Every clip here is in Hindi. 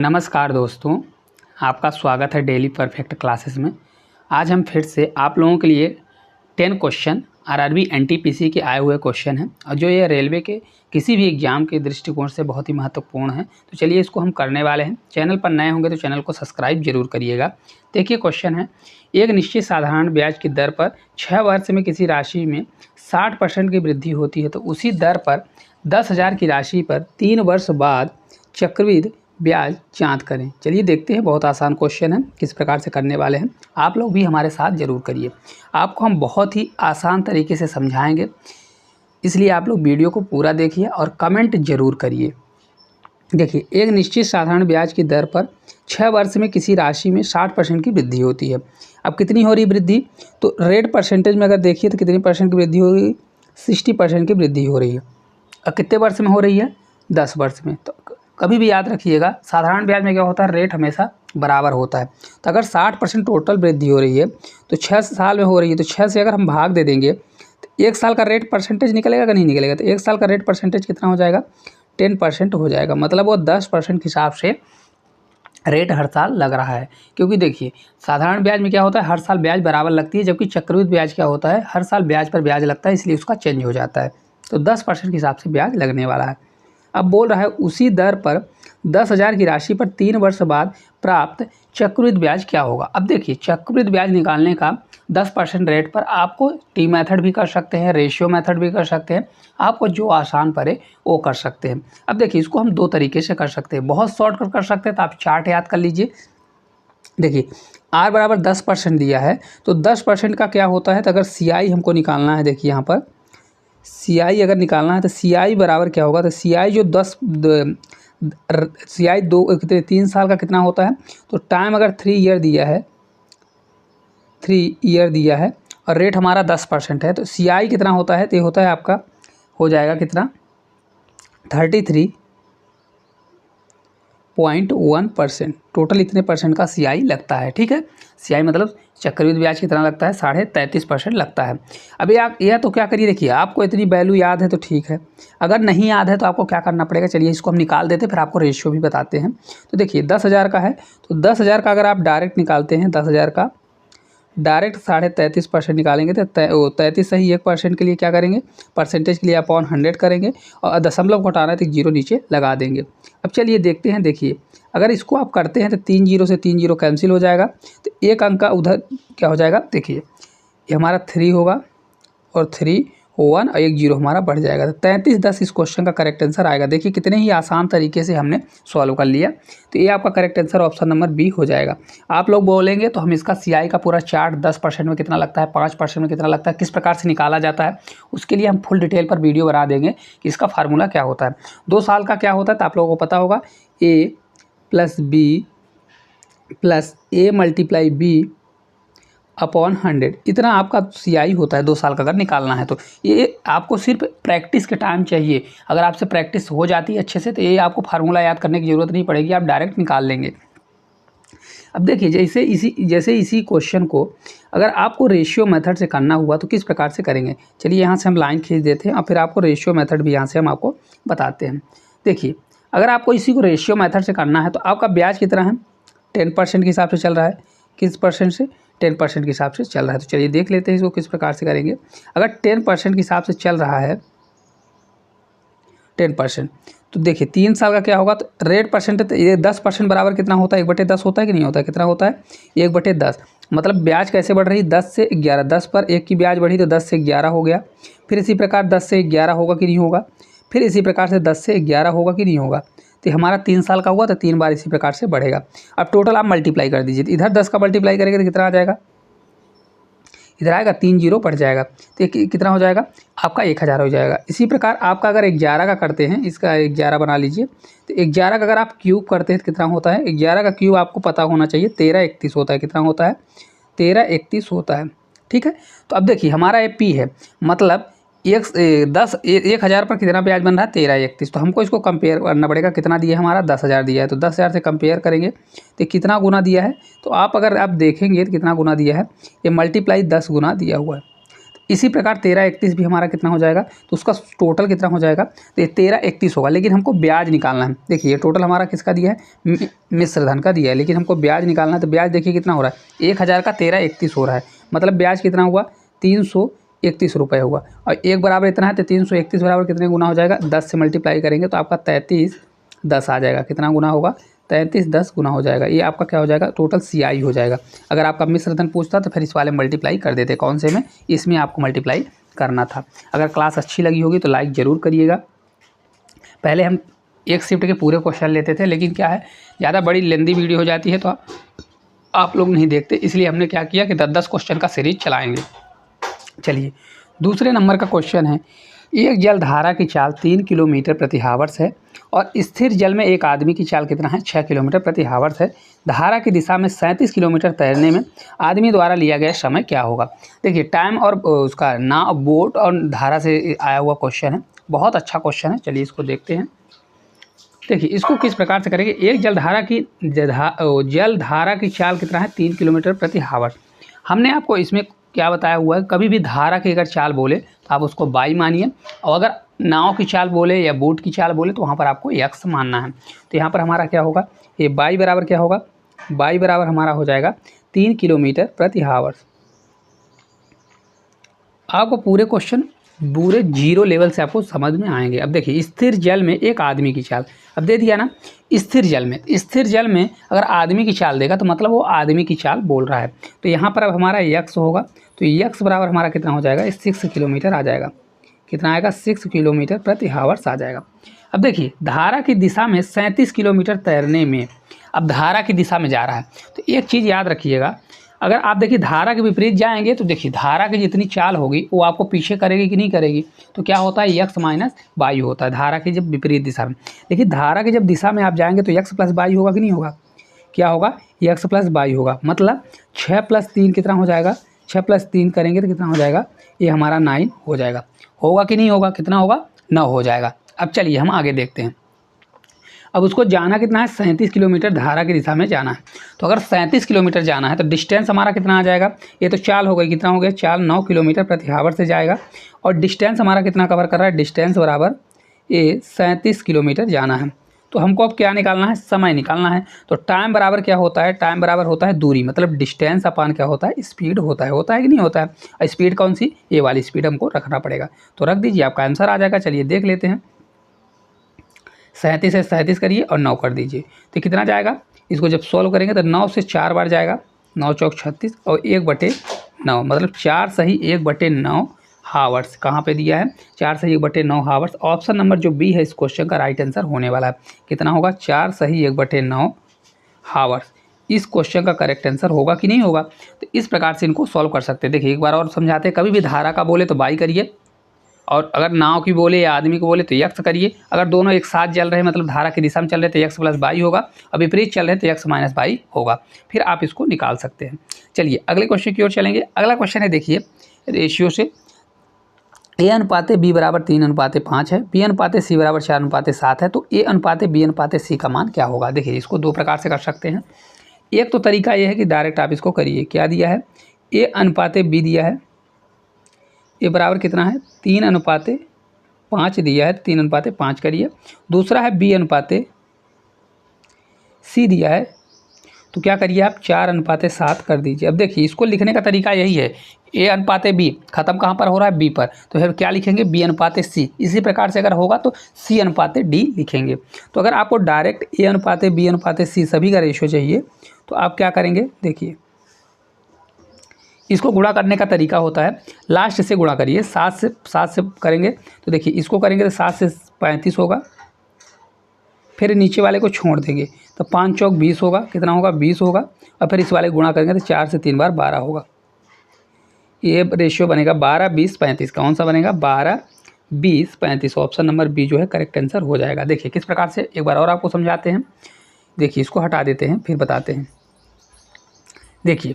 नमस्कार दोस्तों, आपका स्वागत है डेली परफेक्ट क्लासेस में। आज हम फिर से आप लोगों के लिए 10 क्वेश्चन आरआरबी एनटीपीसी के आए हुए क्वेश्चन हैं और जो ये रेलवे के किसी भी एग्जाम के दृष्टिकोण से बहुत ही महत्वपूर्ण है। तो चलिए इसको हम करने वाले हैं। चैनल पर नए होंगे तो चैनल को सब्सक्राइब जरूर करिएगा। देखिए क्वेश्चन है, एक निश्चित साधारण ब्याज की दर पर 6 वर्ष में किसी राशि में 60% की वृद्धि होती है तो उसी दर पर 10,000 की राशि पर 3 वर्ष बाद चक्रवृद्धि ब्याज ज्ञात करें। चलिए देखते हैं, बहुत आसान क्वेश्चन है, किस प्रकार से करने वाले हैं। आप लोग भी हमारे साथ ज़रूर करिए। आपको हम बहुत ही आसान तरीके से समझाएंगे, इसलिए आप लोग वीडियो को पूरा देखिए और कमेंट जरूर करिए। देखिए, एक निश्चित साधारण ब्याज की दर पर 6 वर्ष में किसी राशि में 60% की वृद्धि होती है। अब कितनी हो रही वृद्धि, तो रेट परसेंटेज में अगर देखिए तो कितनी परसेंट की वृद्धि हो रही है, 60% की वृद्धि हो रही है। और कितने वर्ष में हो रही है, 10 वर्ष में। तो कभी भी याद रखिएगा, साधारण ब्याज में क्या होता है, रेट हमेशा बराबर होता है। तो अगर 60% टोटल वृद्धि हो रही है तो 6 साल में हो रही है, तो 6 से अगर हम भाग दे देंगे तो 1 साल का रेट परसेंटेज निकलेगा कि नहीं निकलेगा। तो 1 साल का रेट परसेंटेज कितना हो जाएगा, 10% हो जाएगा। मतलब वो 10% के हिसाब से रेट हर साल लग रहा है। क्योंकि देखिए, साधारण ब्याज में क्या होता है, हर साल ब्याज बराबर लगती है, जबकि चक्रवृद्धि ब्याज क्या होता है, हर साल ब्याज पर ब्याज लगता है, इसलिए उसका चेंज हो जाता है। तो 10% के हिसाब से ब्याज लगने वाला है। अब बोल रहा है उसी दर पर 10,000 की राशि पर 3 वर्ष बाद प्राप्त चक्रवृद्धि ब्याज क्या होगा। अब देखिए, चक्रवृद्धि ब्याज निकालने का 10% रेट पर आपको टी मेथड भी कर सकते हैं, रेशियो मेथड भी कर सकते हैं, आपको जो आसान पड़े वो कर सकते हैं। अब देखिए, इसको हम 2 तरीके से कर सकते हैं। बहुत शॉर्टकट कर सकते हैं, तो आप चार्ट याद कर लीजिए। देखिए, आर बराबर 10% दिया है, तो 10% का क्या होता है, तो अगर सी आई हमको निकालना है, देखिए यहाँ पर सी आई अगर निकालना है तो सी आई बराबर क्या होगा, तो सी आई जो 3 साल का कितना होता है, तो टाइम अगर 3 ईयर दिया है, 3 ईयर दिया है और रेट हमारा 10% है, तो सी आई कितना होता है, तो ये होता है आपका, हो जाएगा कितना, 33.1%। टोटल इतने परसेंट का सी आई लगता है। ठीक है, सी आई मतलब चक्रवृद्धि ब्याज कितना लगता है, 33.5% लगता है। अभी आप यह तो क्या करिए, देखिए आपको इतनी वैल्यू याद है तो ठीक है, अगर नहीं याद है तो आपको क्या करना पड़ेगा, चलिए इसको हम निकाल देते हैं, फिर आपको रेशियो भी बताते हैं। तो देखिए 10,000 का है, तो 10,000 का अगर आप डायरेक्ट निकालते हैं, 10,000 का डायरेक्ट 33.5% निकालेंगे तो 33 सही 1% के लिए क्या करेंगे, परसेंटेज के लिए अपॉन 100 करेंगे और दशमलव घटाना है तो 0 नीचे लगा देंगे। अब चलिए देखते हैं। देखिए, अगर इसको आप करते हैं तो 3 0 से 3 0 कैंसिल हो जाएगा, तो एक अंक का उधर क्या हो जाएगा, देखिए ये हमारा 3 होगा और 3 1 और 1 0 हमारा बढ़ जाएगा। तो 33.10 इस क्वेश्चन का करेक्ट आंसर आएगा। देखिए कितने ही आसान तरीके से हमने सॉल्व कर लिया। तो ये आपका correct answer option number B हो जाएगा। आप लोग बोलेंगे तो हम इसका सीआई का पूरा चार्ट 10% में कितना लगता है, 5% में कितना लगता है, किस प्रकार से निकाला जाता है, उसके लिए हम फुल डिटेल पर वीडियो बना देंगे कि इसका फार्मूला क्या होता है। 2 साल का क्या होता है तो आप लोगों को पता होगा, ए plus B plus A multiply B upon 100, इतना आपका सीआई होता है 2 साल का अगर निकालना है तो। ये आपको सिर्फ प्रैक्टिस के टाइम चाहिए। अगर आपसे प्रैक्टिस हो जाती है अच्छे से तो ये आपको फार्मूला याद करने की ज़रूरत नहीं पड़ेगी, आप डायरेक्ट निकाल लेंगे। अब देखिए, जैसे इसी क्वेश्चन को अगर आपको रेशियो मेथड से करना हुआ तो किस प्रकार से करेंगे। चलिए यहाँ से हम लाइन खींच देते हैं और फिर आपको रेशियो मेथड भी यहाँ से हम आपको बताते हैं। देखिए, अगर आपको इसी को रेशियो मेथड से करना है तो आपका ब्याज कितना है, 10% के हिसाब से चल रहा है। किस परसेंट से, 10% के हिसाब से चल रहा है। तो चलिए देख लेते हैं इसको किस प्रकार से करेंगे। अगर 10% के हिसाब से चल रहा है, 10%, तो देखिए 3 साल का क्या होगा, तो रेट परसेंट, तो ये 10% बराबर कितना होता है, 1/10 होता है कि नहीं होता है, कितना होता है 1/10। मतलब ब्याज कैसे बढ़ रही, 10 से 11, 10 पर 1 की ब्याज बढ़ी तो 10 से 11 हो गया। फिर इसी प्रकार 10 से 11 होगा कि नहीं होगा, फिर इसी प्रकार से 10 से 11 होगा कि नहीं होगा। तो हमारा 3 साल का हुआ तो 3 बार इसी प्रकार से बढ़ेगा। अब टोटल आप मल्टीप्लाई कर दीजिए, इधर 10 का मल्टीप्लाई करेंगे तो कितना आ जाएगा, इधर आएगा 3 0 पड़ जाएगा, तो कितना हो जाएगा आपका 1000 हो जाएगा। इसी प्रकार आपका अगर 11 का करते हैं, इसका 11 बना लीजिए, तो 11 का अगर आप क्यूब करते हैं तो कितना होता है, 11 का क्यूब आपको पता होना चाहिए, 1331 होता है। कितना होता है, 1331 होता है। ठीक है, तो अब देखिए हमारा ये पी है, मतलब 1000 पर कितना ब्याज बन रहा है, 1331। तो हमको इसको कंपेयर करना पड़ेगा, कितना दिया है हमारा, 10,000 दिया है, तो 10,000 से कंपेयर करेंगे तो कितना गुना दिया है, तो आप अगर आप देखेंगे तो कितना गुना दिया है, ये मल्टीप्लाई 10 गुना दिया हुआ है। इसी प्रकार 1331 भी हमारा कितना हो जाएगा, तो उसका टोटल कितना हो जाएगा, तो ये 1331 होगा। लेकिन हमको ब्याज निकालना है। देखिए टोटल हमारा किसका दिया है, मिश्र धन का दिया है, लेकिन हमको ब्याज निकालना है। तो ब्याज देखिए कितना हो रहा है, 1000 का 1331 हो रहा है, मतलब ब्याज कितना हुआ, 331 रुपये हुआ। और एक बराबर इतना है तो 331 बराबर कितने गुना हो जाएगा, 10 से मल्टीप्लाई करेंगे तो आपका 3310 आ जाएगा। कितना गुना होगा, 3310 गुना हो जाएगा। ये आपका क्या हो जाएगा, टोटल CI हो जाएगा। अगर आपका मिश्र धन पूछता तो फिर इस वाले मल्टीप्लाई कर देते, कौन से में, इसमें आपको मल्टीप्लाई करना था। अगर क्लास अच्छी लगी होगी तो लाइक ज़रूर करिएगा। पहले हम एक शिफ्ट के पूरे क्वेश्चन लेते थे, लेकिन क्या है ज़्यादा बड़ी लेंदी वीडियो हो जाती है तो आप लोग नहीं देखते, इसलिए हमने क्या किया कि 10-10 क्वेश्चन का सीरीज चलाएँगे। चलिए दूसरे नंबर का क्वेश्चन है, एक जल धारा की चाल 3 किलोमीटर प्रति हावर्स है और स्थिर जल में एक आदमी की चाल कितना है, 6 किलोमीटर प्रति हावर्स है। धारा की दिशा में 37 किलोमीटर तैरने में आदमी द्वारा लिया गया समय क्या होगा। देखिए टाइम और उसका नाव, बोट और धारा से आया हुआ क्वेश्चन है, बहुत अच्छा क्वेश्चन है। चलिए इसको देखते हैं। देखिए इसको किस प्रकार से करेंगे, एक जल धारा की चाल कितना है, 3 किलोमीटर प्रति हावर्स। हमने आपको इसमें क्या बताया हुआ है, कभी भी धारा की अगर चाल बोले तो आप उसको बाई मानिए, और अगर नाव की चाल बोले या बोट की चाल बोले तो वहाँ पर आपको एक्स मानना है। तो यहाँ पर हमारा क्या होगा, ये बाई बराबर क्या होगा, बाई बराबर हमारा हो जाएगा 3 किलोमीटर प्रति हावर्स। आपको पूरे क्वेश्चन पूरे 0 लेवल से आपको समझ में आएंगे। अब देखिए स्थिर जल में एक आदमी की चाल, अब दे दिया ना, स्थिर जल में अगर आदमी की चाल देगा तो मतलब वो आदमी की चाल बोल रहा है। तो यहाँ पर अब हमारा यक्स होगा, तो यक्स बराबर हमारा कितना हो जाएगा, 6 किलोमीटर आ जाएगा। कितना आएगा, 6 किलोमीटर प्रति हावर्स आ जाएगा। अब देखिए धारा की दिशा में 37 किलोमीटर तैरने में, अब धारा की दिशा में जा रहा है तो एक चीज़ याद रखिएगा, अगर आप देखिए धारा के विपरीत जाएंगे तो देखिए धारा की जितनी चाल होगी वो आपको पीछे करेगी कि नहीं करेगी, तो क्या होता है, यक्स माइनस वाई होता है धारा की जब विपरीत दिशा में। लेकिन धारा की जब दिशा में आप जाएंगे तो यक्स प्लस वाई होगा कि नहीं होगा, क्या होगा, यक्स प्लस वाई होगा। मतलब 6 + 3 कितना हो जाएगा, 6 + 3 करेंगे तो कितना हो जाएगा, ये हमारा 9 हो जाएगा। होगा कि नहीं होगा, कितना होगा, 9 हो जाएगा। अब चलिए हम आगे देखते हैं। अब उसको जाना कितना है, 37 किलोमीटर धारा की दिशा में जाना है। तो अगर 37 किलोमीटर जाना है तो डिस्टेंस हमारा कितना आ जाएगा, ये तो चाल हो गई, कितना हो गया, चाल 9 किलोमीटर प्रति हावर से जाएगा। और डिस्टेंस हमारा कितना कवर कर रहा है, डिस्टेंस बराबर ये 37 किलोमीटर जाना है। तो हमको अब क्या निकालना है, समय निकालना है। तो टाइम बराबर क्या होता है, टाइम बराबर होता है दूरी, मतलब डिस्टेंस अपान क्या होता है, स्पीड होता है कि नहीं होता है। स्पीड कौन सी, ये वाली स्पीड हमको रखना पड़ेगा। तो रख दीजिए, आपका आंसर आ जाएगा। चलिए देख लेते हैं, 37 से 37 करिए और 9 कर दीजिए तो कितना जाएगा। इसको जब सॉल्व करेंगे तो 9 से 4 बार जाएगा, 9 चौक 36 और 1/9, मतलब 4 सही 1/9 हावर्स। कहाँ पे दिया है, 4 सही 1/9 हावर्स। ऑप्शन नंबर जो बी है इस क्वेश्चन का राइट आंसर होने वाला है। कितना होगा, 4 सही 1/9 हावर्स। इस क्वेश्चन का करेक्ट आंसर होगा कि नहीं होगा। तो इस प्रकार से इनको सॉल्व कर सकते हैं। देखिए एक बार और समझाते हैं, कभी भी धारा का बोले तो बाई करिए, और अगर नाव की बोले या आदमी को बोले तो यक्स करिए। अगर दोनों एक साथ चल रहे हैं, मतलब धारा की दिशा में चल रहे तो यक्स प्लस वाई होगा, और विपरीत चल रहे तो यक्स माइनस वाई होगा। फिर आप इसको निकाल सकते हैं। चलिए अगले क्वेश्चन की ओर चलेंगे। अगला क्वेश्चन है, देखिए रेशियो से A/B बराबर 3/5 है, B/C बराबर 4/7 है, तो A/B/C का मान क्या होगा। देखिए इसको दो प्रकार से कर सकते हैं। एक तो तरीका ये है कि डायरेक्ट आप इसको करिए, क्या दिया है, A/B दिया है, ये बराबर कितना है, 3/5 दिया है, 3/5 करिए। दूसरा है B/C दिया है, तो क्या करिए आप 4/7 कर दीजिए। अब देखिए इसको लिखने का तरीका यही है, A/B खत्म कहाँ पर हो रहा है, B पर, तो फिर क्या लिखेंगे, B/C। इसी प्रकार से अगर होगा तो C/D लिखेंगे। तो अगर आपको डायरेक्ट A/B/C सभी का रेशियो चाहिए तो आप क्या करेंगे, देखिए इसको गुणा करने का तरीका होता है, लास्ट से गुणा करिए, 7 से करेंगे तो देखिए इसको करेंगे तो 7 से 35 होगा, फिर नीचे वाले को छोड़ देंगे तो 5 चौक 20 होगा, कितना होगा, 20 होगा। और फिर इस वाले गुणा करेंगे तो 4 से 3 बार 12 होगा। ये रेशियो बनेगा 12, 20, 35। कौन सा बनेगा, 12, 20, 35। ऑप्शन नंबर बी जो है करेक्ट आंसर हो जाएगा। देखिए किस प्रकार से, एक बार और आपको समझाते हैं। देखिए इसको हटा देते हैं फिर बताते हैं। देखिए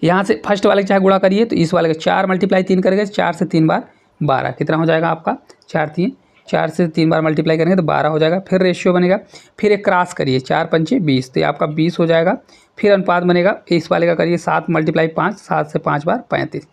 यहाँ से फर्स्ट वाले चाहे गुणा करिए तो इस वाले का 4 × 3 करेंगे, 4 से 3 बार 12, कितना हो जाएगा आपका, 4 से 3 बार मल्टीप्लाई करेंगे तो 12 हो जाएगा। फिर रेशियो बनेगा, फिर एक क्रॉस करिए, 4 × 5 = 20, तो ये आपका 20 हो जाएगा। फिर अनुपात बनेगा, इस वाले का करिए 7 × 5, 7 से 5 बार 35,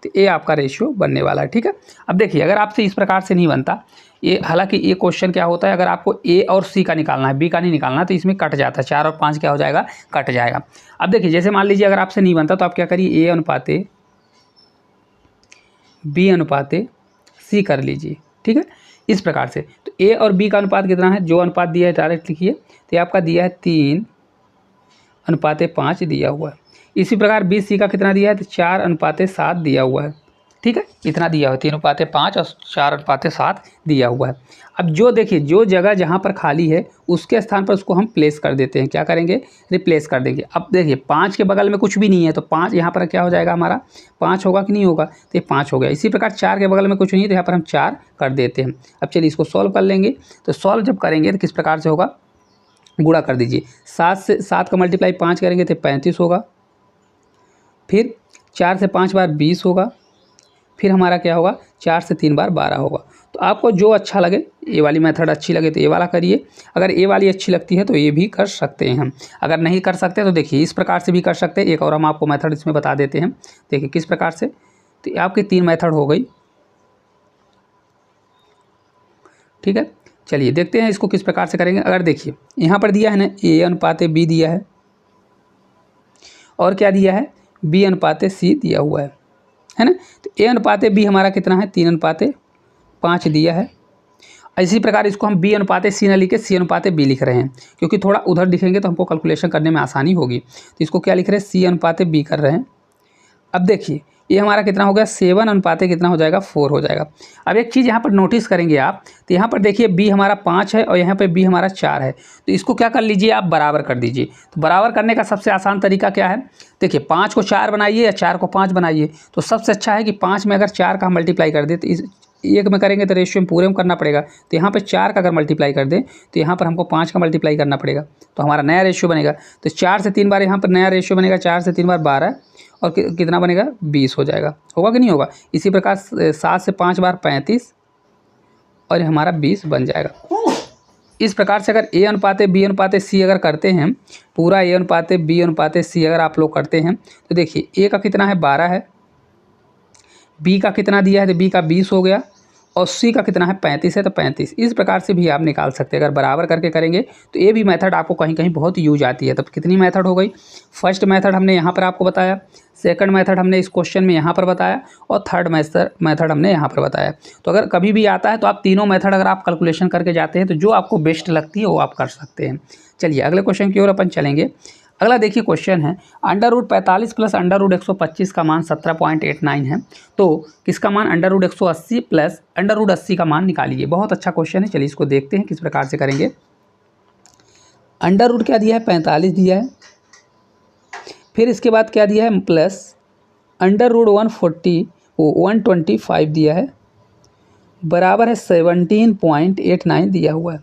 तो ये आपका रेशियो बनने वाला है। ठीक है, अब देखिए अगर आपसे इस प्रकार से नहीं बनता ये, हालांकि ये क्वेश्चन क्या होता है, अगर आपको ए और सी का निकालना है, बी का नहीं निकालना, तो इसमें कट जाता है, 4 और 5 क्या हो जाएगा, कट जाएगा। अब देखिए जैसे मान लीजिए अगर आपसे नहीं बनता तो आप क्या करिए, ए अनुपाते बी अनुपाते सी कर लीजिए। ठीक है, इस प्रकार से। तो ए और बी का अनुपात कितना है, जो अनुपात दिया है डायरेक्ट लिखिए, तो ये आपका दिया है 3:5 दिया हुआ है। इसी प्रकार बी सी का कितना दिया है, तो 4:7 दिया हुआ है। ठीक है, इतना दिया हुआ है, 3:5 और 4:7 दिया हुआ है। अब जो देखिए जो जगह जहाँ पर खाली है उसके स्थान पर उसको हम प्लेस कर देते हैं, क्या करेंगे, रिप्लेस कर देंगे। अब देखिए 5 के बगल में कुछ भी नहीं है तो 5 यहाँ पर क्या हो जाएगा, हमारा 5 होगा कि नहीं होगा, तो ये 5 हो गया। इसी प्रकार 4 के बगल में कुछ नहीं है तो यहाँ पर हम 4 कर देते हैं। अब चलिए इसको सॉल्व कर लेंगे। तो सॉल्व जब करेंगे तो किस प्रकार से होगा, गुणा कर दीजिए, 7 का मल्टीप्लाई 5 करेंगे तो 35 होगा, फिर 4 से 5 बार 20 होगा, फिर हमारा क्या होगा, 4 से 3 बार 12 होगा। तो आपको जो अच्छा लगे, ये वाली मेथड अच्छी लगे तो ये वाला करिए, अगर ये वाली अच्छी लगती है तो ये भी कर सकते हैं हम। अगर नहीं कर सकते तो देखिए इस प्रकार से भी कर सकते हैं। एक और हम आपको मेथड इसमें बता देते हैं, देखिए किस प्रकार से। तो आपकी 3 मेथड हो गई। ठीक है, चलिए देखते हैं इसको किस प्रकार से करेंगे। अगर देखिए यहाँ पर दिया है ना, ए अनुपाते बी दिया है, और क्या दिया है, बी अनुपाते सी दिया हुआ है ना। तो ए अनुपाते बी हमारा कितना है, 3:5 दिया है। इसी प्रकार इसको हम बी अनुपाते सी न लिख के सी अनुपाते बी लिख रहे हैं, क्योंकि थोड़ा उधर दिखेंगे तो हमको कैलकुलेशन करने में आसानी होगी। तो इसको क्या लिख रहे हैं, सी अनुपाते बी कर रहे हैं। अब देखिए ये हमारा कितना हो गया, 7 अनुपाते कितना हो जाएगा, 4 हो जाएगा। अब एक चीज़ यहाँ पर नोटिस करेंगे आप, तो यहाँ पर देखिए बी हमारा 5 है और यहाँ पे बी हमारा 4 है। तो इसको क्या कर लीजिए, आप बराबर कर दीजिए। तो बराबर करने का सबसे आसान तरीका क्या है, देखिए 5 को 4 बनाइए या 4 को 5 बनाइए। तो सबसे अच्छा है कि 5 में अगर 4 का मल्टीप्लाई कर दे तो इस एक में करेंगे तो रेशियो में पूरे में करना पड़ेगा। तो यहाँ पे 4 का अगर मल्टीप्लाई कर दें तो यहाँ पर हमको 5 का मल्टीप्लाई करना पड़ेगा, तो हमारा नया रेशियो बनेगा। तो 4 से 3 बार यहाँ पर नया रेशियो बनेगा, 4 से 3 बार 12 और कितना बनेगा, 20 हो जाएगा। होगा कि नहीं होगा। इसी प्रकार 7 से 5 बार 35 और हमारा 20 बन जाएगा। इस प्रकार से अगर ए अनुपाते बी अनुपाते सी अगर करते हैं, पूरा ए अनुपाते बी अनुपाते सी अगर आप लोग करते हैं तो देखिए ए का कितना है, 12 है, बी का कितना दिया है तो बी का 20 हो गया, और सी का कितना है, 35 है तो 35। इस प्रकार से भी आप निकाल सकते हैं। अगर बराबर करके करेंगे तो ये भी मेथड आपको कहीं कहीं बहुत यूज आती है। तब कितनी मेथड हो गई, फर्स्ट मेथड हमने यहाँ पर आपको बताया, सेकंड मेथड हमने इस क्वेश्चन में यहाँ पर बताया, और थर्ड मेथड हमने यहाँ पर बताया। तो अगर कभी भी आता है तो आप तीनों मेथड अगर आप कैलकुलेशन करके जाते हैं तो जो आपको बेस्ट लगती है वो आप कर सकते हैं। चलिए अगले क्वेश्चन की ओर अपन चलेंगे। अगला देखिए क्वेश्चन है, √45 प्लस √125 का मान 17.89 है, तो किसका मान √180 प्लस √80 का मान निकालिए। बहुत अच्छा क्वेश्चन है, चलिए इसको देखते हैं किस प्रकार से करेंगे। अंडर रूट क्या दिया है, 45 दिया है, फिर इसके बाद क्या दिया है, प्लस √125 दिया है, बराबर है 17.89 दिया हुआ है।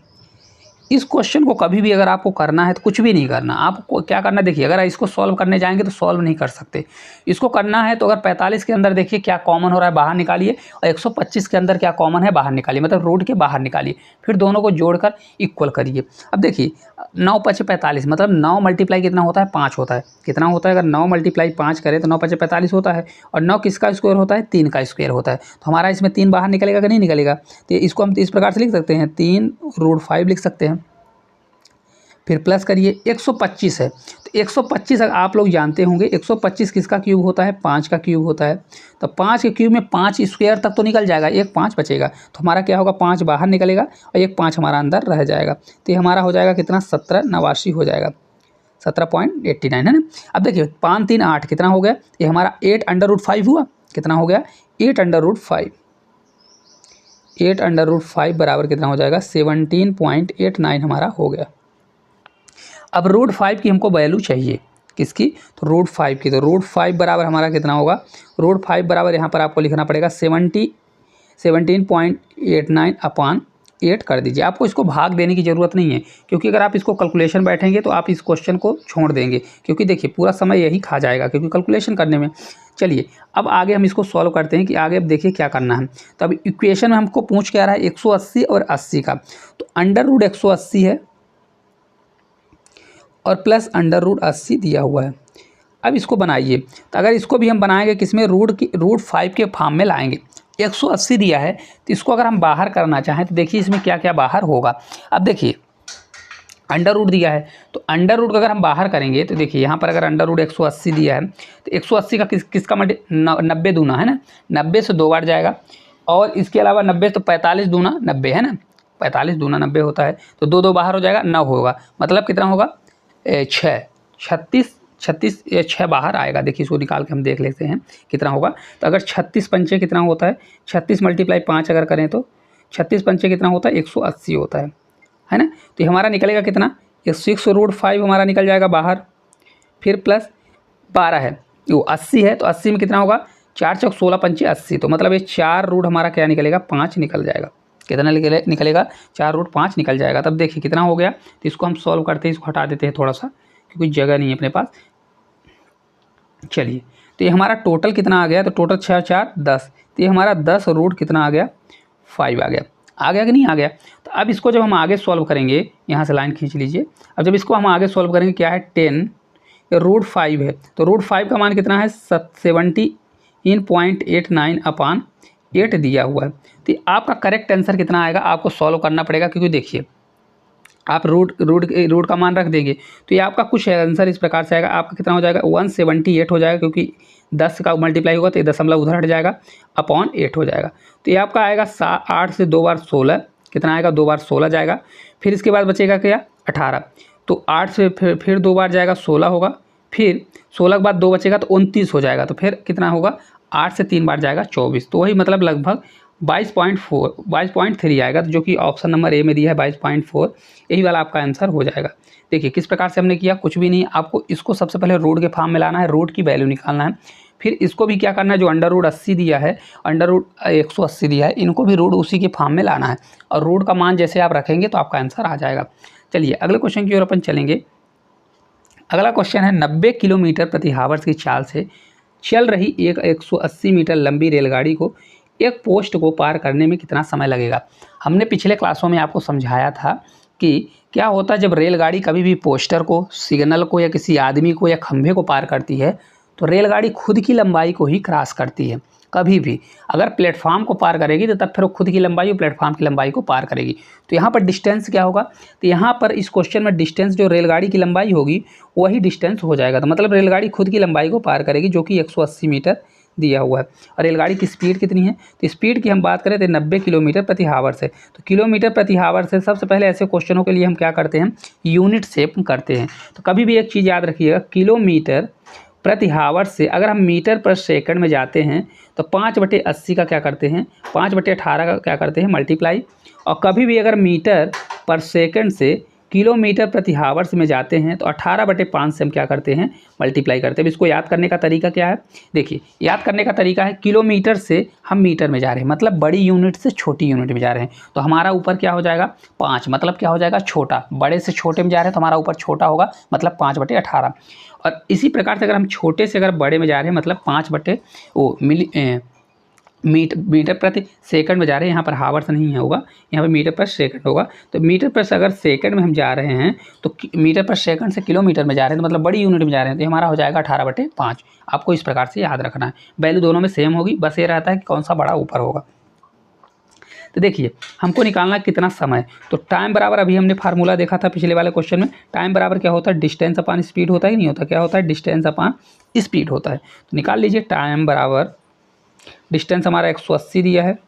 इस क्वेश्चन को कभी भी अगर आपको करना है तो कुछ भी नहीं करना, आपको क्या करना, देखिए अगर इसको सॉल्व करने जाएंगे तो सॉल्व नहीं कर सकते। इसको करना है तो अगर 45 के अंदर देखिए क्या कॉमन हो रहा है बाहर निकालिए, और 125 के अंदर क्या कॉमन है बाहर निकालिए, मतलब रूट के बाहर निकालिए, फिर दोनों को जोड़कर इक्वल करिए। अब देखिए 9 × 5 = 45, मतलब 9 मल्टीप्लाई कितना होता है, 5 होता है। कितना होता है, अगर 9 मल्टीप्लाई 5 करें तो 9 × 5 = 45 होता है, और 9 किसका स्क्वायर होता है, 3 का स्क्वायर होता है। तो हमारा इसमें 3 बाहर निकलेगा कि नहीं निकलेगा, तो इसको हम इस प्रकार से लिख सकते हैं, 3√5 लिख सकते हैं। फिर प्लस करिए, 125 है, तो 125 आप लोग जानते होंगे 125 किसका क्यूब होता है, 5 का क्यूब होता है। तो 5 के क्यूब में 5 स्क्वायर तक तो निकल जाएगा, एक 5 बचेगा, तो हमारा क्या होगा, 5 बाहर निकलेगा और एक 5 हमारा अंदर रह जाएगा। तो ये हमारा हो जाएगा कितना, 1789 हो जाएगा, 17.89 है ना। अब देखिए 5 3 8 कितना हो गया, ये हमारा 8√5 हुआ, कितना हो गया, 8√5, 8√5 बराबर कितना हो जाएगा, 17.89 हमारा हो गया। अब √5 की हमको वैल्यू चाहिए, किसकी, तो √5 की। तो √5 बराबर हमारा कितना होगा, √5 बराबर यहाँ पर आपको लिखना पड़ेगा 17.89/8 कर दीजिए। आपको इसको भाग देने की ज़रूरत नहीं है, क्योंकि अगर आप इसको कैलकुलेशन बैठेंगे तो आप इस क्वेश्चन को छोड़ देंगे, क्योंकि देखिए पूरा समय यही खा जाएगा क्योंकि कैलकुलेशन करने में। चलिए अब आगे हम इसको सॉल्व करते हैं कि आगे अब देखिए क्या करना है। तो अब इक्वेशन में हमको पूछ क्या रहा है, 180 और 80 का। तो √180 है और प्लस √80 दिया हुआ है। अब इसको बनाइए, तो अगर इसको भी हम बनाएंगे किसमें, रूट 5 के फॉर्म में लाएंगे। 180 दिया है, तो इसको अगर हम बाहर करना चाहें तो देखिए इसमें क्या क्या बाहर होगा। अब देखिए अंडर रूट दिया है, तो अंडर रूट अगर हम बाहर करेंगे तो देखिए यहाँ पर अगर अंडर रूट 180 दिया है तो 180 का किसका 90 दूना है ना, 90 से 2 बार जाएगा। और इसके अलावा 90 तो 45 दूना 90 है ना, 45 दूना 90 होता है, तो 2 2 बाहर हो जाएगा, 9 होगा, मतलब कितना होगा 6, 36 या 6 बाहर आएगा। देखिए इसको निकाल के हम देख लेते हैं कितना होगा। तो अगर 36 पंचे कितना होता है, 36 × 5 अगर करें तो 36 पंचे कितना होता है, 180 होता है ना। तो हमारा निकलेगा कितना, 6√5 हमारा निकल जाएगा बाहर, फिर प्लस 12 है, वो 80 है, तो 80 में कितना होगा, 4 चौक 16 पंचे 80, तो मतलब ये 4 रूट हमारा क्या निकलेगा, 5 निकल जाएगा। कितना निकलेगा, 4 रूट 5 निकल जाएगा। तब देखिए कितना हो गया, तो इसको हम सॉल्व करते हैं, इसको हटा देते हैं थोड़ा सा क्योंकि जगह नहीं है अपने पास। चलिए, तो ये हमारा टोटल कितना आ गया, तो टोटल 6 4 10, तो ये हमारा 10 रूट कितना आ गया, 5 आ गया कि नहीं आ गया। तो अब इसको जब हम आगे सॉल्व करेंगे, यहाँ से लाइन खींच लीजिए, अब जब इसको हम आगे सॉल्व करेंगे, क्या है 10 रूट 5 है, तो रूट 5 का मान कितना है 17.89/8 दिया हुआ है। तो आपका करेक्ट आंसर कितना आएगा, आपको सॉल्व करना पड़ेगा, क्योंकि देखिए आप रूट का मान रख देंगे तो ये आपका कुछ आंसर इस प्रकार से आएगा, आपका कितना हो जाएगा 178 हो जाएगा, क्योंकि 10 का मल्टीप्लाई होगा तो ये दशमलव उधर हट जाएगा, अपॉन 8 हो जाएगा। तो ये आपका आएगा 8 से 2 बार 16, कितना आएगा 2 बार 16 जाएगा। फिर इसके बाद बचेगा क्या 18, तो 8 से फिर 2 बार जाएगा 16 होगा, फिर 16 के बाद 2 बचेगा तो 29 हो जाएगा, तो फिर कितना होगा 8 से 3 बार जाएगा 24, तो वही मतलब लगभग 22.3 आएगा, तो जो कि ऑप्शन नंबर ए में दिया है 22.4, यही वाला आपका आंसर हो जाएगा। देखिए किस प्रकार से हमने किया, कुछ भी नहीं, आपको इसको सबसे पहले रूट के फॉर्म में लाना है, रूट की वैल्यू निकालना है, फिर इसको भी क्या करना है, जो अंडर रूट 80 दिया है, अंडर रूट 180 दिया है, इनको भी रूट उसी के फॉर्म में लाना है, और रूट का मान जैसे आप रखेंगे तो आपका आंसर आ जाएगा। चलिए अगले क्वेश्चन की ओर अपन चलेंगे। अगला क्वेश्चन है 90 किलोमीटर प्रति हावर्स की चाल से चल रही एक 180 मीटर लंबी रेलगाड़ी को एक पोस्ट को पार करने में कितना समय लगेगा। हमने पिछले क्लासों में आपको समझाया था कि क्या होता है जब रेलगाड़ी कभी भी पोस्टर को, सिग्नल को या किसी आदमी को या खंभे को पार करती है तो रेलगाड़ी खुद की लंबाई को ही क्रॉस करती है। कभी भी अगर प्लेटफार्म को पार करेगी तो तब फिर वो खुद की लंबाई और प्लेटफार्म की लंबाई को पार करेगी। तो यहाँ पर डिस्टेंस क्या होगा, तो यहाँ पर इस क्वेश्चन में डिस्टेंस जो रेलगाड़ी की लंबाई होगी वही डिस्टेंस हो जाएगा। तो मतलब रेलगाड़ी खुद की लंबाई को पार करेगी, जो कि 180 मीटर दिया हुआ है। और रेलगाड़ी की स्पीड कितनी है, तो स्पीड की हम बात करें तो 90 किलोमीटर प्रति हावर्स है। तो किलोमीटर प्रति हावर्स है, सबसे पहले ऐसे क्वेश्चनों के लिए हम क्या करते हैं, यूनिट शेप करते हैं। तो कभी भी एक चीज़ याद रखिएगा, किलोमीटर प्रति हावर्स से अगर हम मीटर पर सेकंड में जाते हैं तो 5/80 का क्या करते हैं, 5/18 का क्या करते हैं मल्टीप्लाई। और कभी भी अगर मीटर पर सेकंड से किलोमीटर प्रति हावर्स में जाते हैं तो 18/5 से हम क्या करते हैं, मल्टीप्लाई करते हैं। अब इसको याद करने का तरीका क्या है, देखिए याद करने का तरीका है, किलोमीटर से हम मीटर में जा रहे हैं, मतलब बड़ी यूनिट से छोटी यूनिट में जा रहे हैं, तो हमारा ऊपर क्या हो जाएगा 5, मतलब क्या हो जाएगा छोटा, बड़े से छोटे में जा रहे हैं तो हमारा ऊपर छोटा होगा, मतलब 5/18। और इसी प्रकार से अगर हम छोटे से अगर बड़े में जा रहे हैं मतलब 5 मीटर प्रति सेकंड में जा रहे हैं, यहाँ पर हावर्स नहीं होगा, यहाँ पर मीटर पर सेकंड होगा। तो मीटर पर अगर सेकंड में हम जा रहे हैं तो मीटर पर सेकंड से किलोमीटर में जा रहे हैं तो मतलब बड़ी यूनिट में जा रहे हैं, तो हमारा हो जाएगा 18/5। आपको इस प्रकार से याद रखना है, वैल्यू दोनों में सेम होगी, बस ये रहता है कि कौन सा बड़ा ऊपर होगा। तो देखिए हमको निकालना कितना समय, तो टाइम बराबर अभी हमने फार्मूला देखा था पिछले वाले क्वेश्चन में, टाइम बराबर क्या होता है, डिस्टेंस अपॉन स्पीड होता है कि नहीं होता, क्या होता है डिस्टेंस अपॉन स्पीड होता है। तो निकाल लीजिए, टाइम बराबर डिस्टेंस हमारा 180 दिया है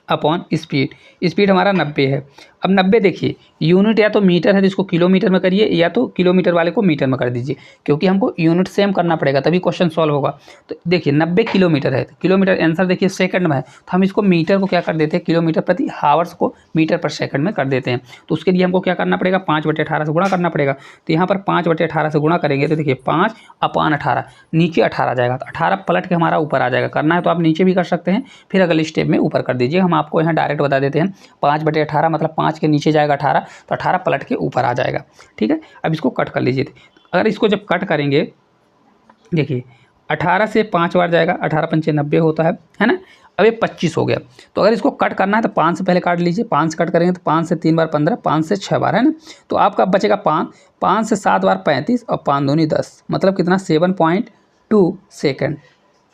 अपॉन स्पीड हमारा 90 है। अब 90 देखिए यूनिट या तो मीटर है तो इसको किलोमीटर में करिए, या तो किलोमीटर वाले को मीटर में कर दीजिए, क्योंकि हमको यूनिट सेम करना पड़ेगा तभी क्वेश्चन सॉल्व होगा। तो देखिए 90 किलोमीटर है, तो किलोमीटर आंसर देखिए सेकंड में है, तो हम इसको मीटर को क्या कर देते हैं, किलोमीटर प्रति हावर्स को मीटर पर सेकंड में कर देते हैं। तो उसके लिए हमको क्या करना पड़ेगा, 5/18 से गुणा करना पड़ेगा। तो यहाँ पर 5/18 से गुणा करेंगे तो देखिए 5/18, नीचे 18 जाएगा, तो 18 पलट के हमारा ऊपर आ जाएगा। करना है तो आप नीचे भी कर सकते हैं, फिर अगले स्टेप में ऊपर कर दीजिए। हम आपको यहाँ डायरेक्ट बता देते हैं, 5/18 मतलब 5 के नीचे जाएगा 18, तो 18 पलट के ऊपर आ जाएगा। ठीक है, अब इसको कट कर लीजिए। अगर इसको जब कट करेंगे, देखिए 18 से 5 बार जाएगा, 18 पंचे 90 होता है ना। अब ये 25 हो गया, तो अगर इसको कट करना है तो 5 से पहले काट लीजिए, 5 से कट करेंगे तो 5 से 3 बार 15, 5 से 6 बार, है ना। तो आपका बचेगा 5, 5 से 7 बार 35 और 5 दूनी 10, मतलब कितना 7.2 सेकेंड।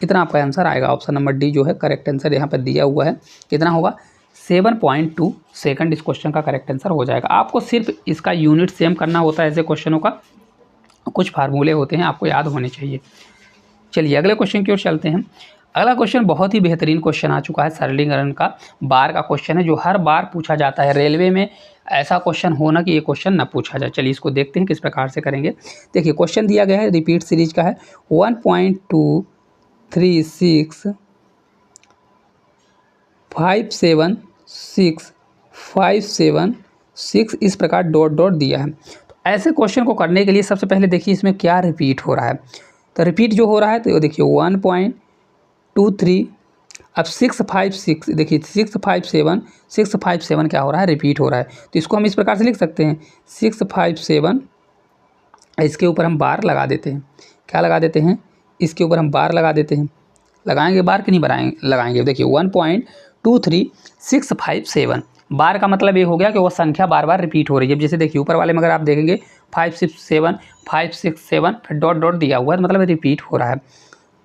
इतना आपका आंसर आएगा। ऑप्शन नंबर डी जो है करेक्ट आंसर यहाँ पर दिया हुआ है। कितना होगा 7.2 सेकंड इस क्वेश्चन का करेक्ट आंसर हो जाएगा। आपको सिर्फ इसका यूनिट सेम करना होता है, ऐसे क्वेश्चनों का कुछ फार्मूले होते हैं आपको याद होने चाहिए। चलिए अगले क्वेश्चन की ओर चलते हैं। अगला क्वेश्चन बहुत ही बेहतरीन क्वेश्चन आ चुका है, सरलीकरण का बार का क्वेश्चन है, जो हर बार पूछा जाता है रेलवे में। ऐसा क्वेश्चन होना कि ये क्वेश्चन ना पूछा जाए। चलिए इसको देखते हैं किस प्रकार से करेंगे। देखिए क्वेश्चन दिया गया है, रिपीट सीरीज का है, 1.236576576 इस प्रकार डॉट डॉट दिया है। तो ऐसे क्वेश्चन को करने के लिए सबसे पहले देखिए इसमें क्या रिपीट हो रहा है। तो रिपीट जो हो रहा है तो देखिए 1.23, अब 656, देखिए 657 क्या हो रहा है, रिपीट हो रहा है। तो इसको हम इस प्रकार से लिख सकते हैं 657, इसके ऊपर हम बार लगा देते हैं। क्या लगा देते हैं, इसके ऊपर हम बार लगा देते हैं। लगाएंगे बार कि नहीं लगाएंगे। देखिए 1.23657 बार का मतलब ये हो गया कि वो संख्या बार बार रिपीट हो रही है। जैसे देखिए ऊपर वाले में अगर आप देखेंगे 567 फिर डॉट डॉट दिया हुआ है, मतलब रिपीट हो रहा है।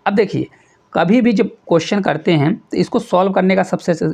अब देखिए कभी भी जब क्वेश्चन करते हैं तो इसको सॉल्व करने का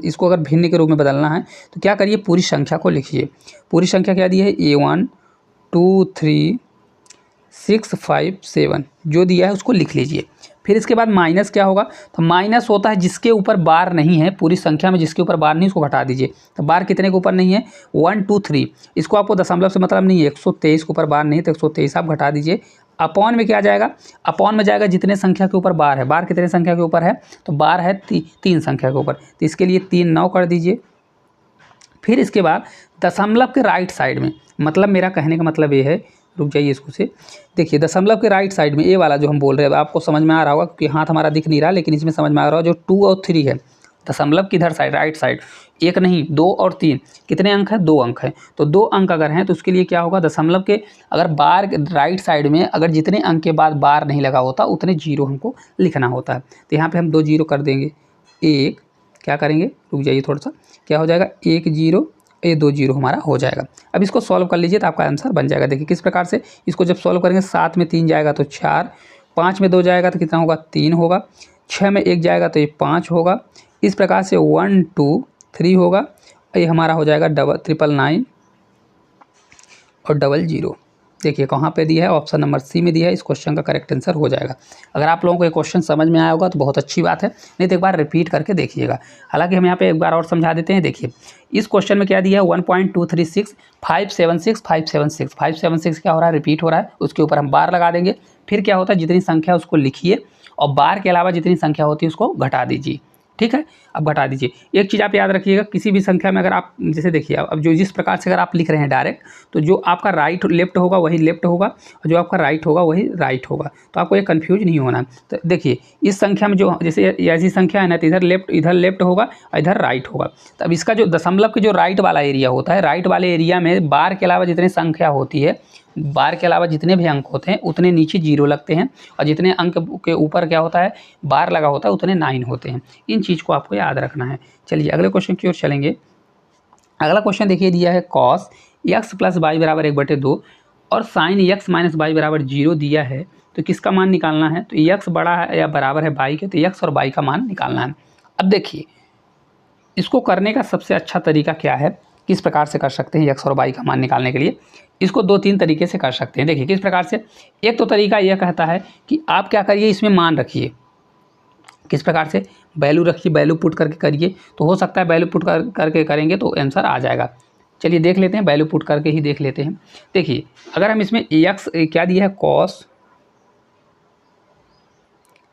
इसको अगर भिन्न के रूप में बदलना है तो क्या करिए, पूरी संख्या को लिखिए। पूरी संख्या क्या दी है, A12367 जो दिया है उसको लिख लीजिए। फिर इसके बाद माइनस क्या होगा, तो माइनस होता है जिसके ऊपर बार नहीं है, पूरी संख्या में जिसके ऊपर बार नहीं उसको घटा दीजिए। तो बार कितने के ऊपर नहीं है, 1 2 3, इसको आपको दशमलव से मतलब नहीं है, 123 के ऊपर बार नहीं है तो 123 आप घटा दीजिए। अपॉन में क्या जाएगा, अपॉन में जाएगा जितने संख्या के ऊपर बार है। बार कितने संख्या के ऊपर है, तो बार है 3 संख्या के ऊपर, तो इसके लिए 3 9 कर दीजिए। फिर इसके बाद दशमलव के राइट साइड में, मतलब मेरा कहने का मतलब ये है, रुक जाइए इसको से, देखिए दशमलव के राइट साइड में ये वाला जो हम बोल रहे हैं, आपको समझ में आ रहा होगा क्योंकि हाथ हमारा दिख नहीं रहा, लेकिन इसमें समझ में आ रहा होगा जो 2 और 3 है। दशमलव किधर साइड, राइट साइड, एक नहीं 2 और 3, कितने अंक है, 2 अंक है। तो 2 अंक अगर हैं तो उसके लिए क्या होगा, दशमलव के अगर बार राइट साइड में अगर जितने अंक के बाद बार नहीं लगा होता उतने जीरो हमको लिखना होता है। तो यहाँ पे हम 2 जीरो कर देंगे, एक क्या करेंगे, रुक जाइए थोड़ा सा, क्या हो जाएगा 1 0, ये 2 जीरो हमारा हो जाएगा। अब इसको सॉल्व कर लीजिए तो आपका आंसर बन जाएगा। देखिए किस प्रकार से इसको जब सॉल्व करेंगे, 7 में 3 जाएगा तो 4, 5 में 2 जाएगा तो कितना होगा 3 होगा, 6 में 1 जाएगा तो ये 5 होगा। इस प्रकार से 1 2 3 होगा, ये हमारा हो जाएगा 999 और 00। देखिए कहाँ पे दिया है, ऑप्शन नंबर सी में दिया है। इस क्वेश्चन का करेक्ट आंसर हो जाएगा। अगर आप लोगों को ये क्वेश्चन समझ में आया होगा तो बहुत अच्छी बात है, नहीं तो एक बार रिपीट करके देखिएगा। हालांकि हम यहाँ पे एक बार और समझा देते हैं। देखिए इस क्वेश्चन में क्या दिया है, 1.236576576 क्या हो रहा है, रिपीट हो रहा है। उसके ऊपर हम बार लगा देंगे। फिर क्या होता है, जितनी संख्या उसको लिखिए और बार के अलावा जितनी संख्या होती है उसको घटा दीजिए। ठीक है, अब घटा दीजिए। एक चीज़ आप याद रखिएगा, किसी भी संख्या में अगर आप जैसे देखिए अब जो जिस प्रकार से अगर आप लिख रहे हैं डायरेक्ट, तो जो आपका राइट लेफ्ट होगा वही लेफ्ट होगा और जो आपका राइट होगा वही राइट होगा, तो आपको ये कन्फ्यूज नहीं होना। तो देखिए इस संख्या में जो जैसे ऐसी संख्या है ना, तो इधर लेफ्ट होगा और इधर राइट होगा। तो अब इसका जो दशमलव के जो राइट वाला एरिया होता है, राइट वाले एरिया में बार के अलावा जितनी संख्या होती है, बार के अलावा जितने भी अंक होते हैं उतने नीचे जीरो लगते हैं, और जितने अंक के ऊपर क्या होता है, बार लगा होता है, उतने 9 होते हैं। इन चीज़ को आपको याद रखना है। चलिए अगले क्वेश्चन की ओर चलेंगे। अगला क्वेश्चन देखिए दिया है cos x + y = 1/2 और sin x - y = 0 दिया है, तो किसका मान निकालना है। तो x बड़ा है या बराबर है y के, तो x और y का मान निकालना है। अब देखिए इसको करने का सबसे अच्छा तरीका क्या है, किस प्रकार से कर सकते हैं x और y का मान निकालने के लिए। इसको 2-3 तरीके से कर सकते हैं। देखिए किस प्रकार से, एक तो तरीका यह कहता है कि आप क्या करिए, इसमें मान रखिए। किस प्रकार से, वैल्यू रखिए, वैल्यू पुट करके करिए, तो हो सकता है वैल्यू पुट करके करेंगे तो आंसर आ जाएगा। चलिए देख लेते हैं, वैल्यू पुट करके ही देख लेते हैं। देखिए अगर हम इसमें x क्या दिया है, cos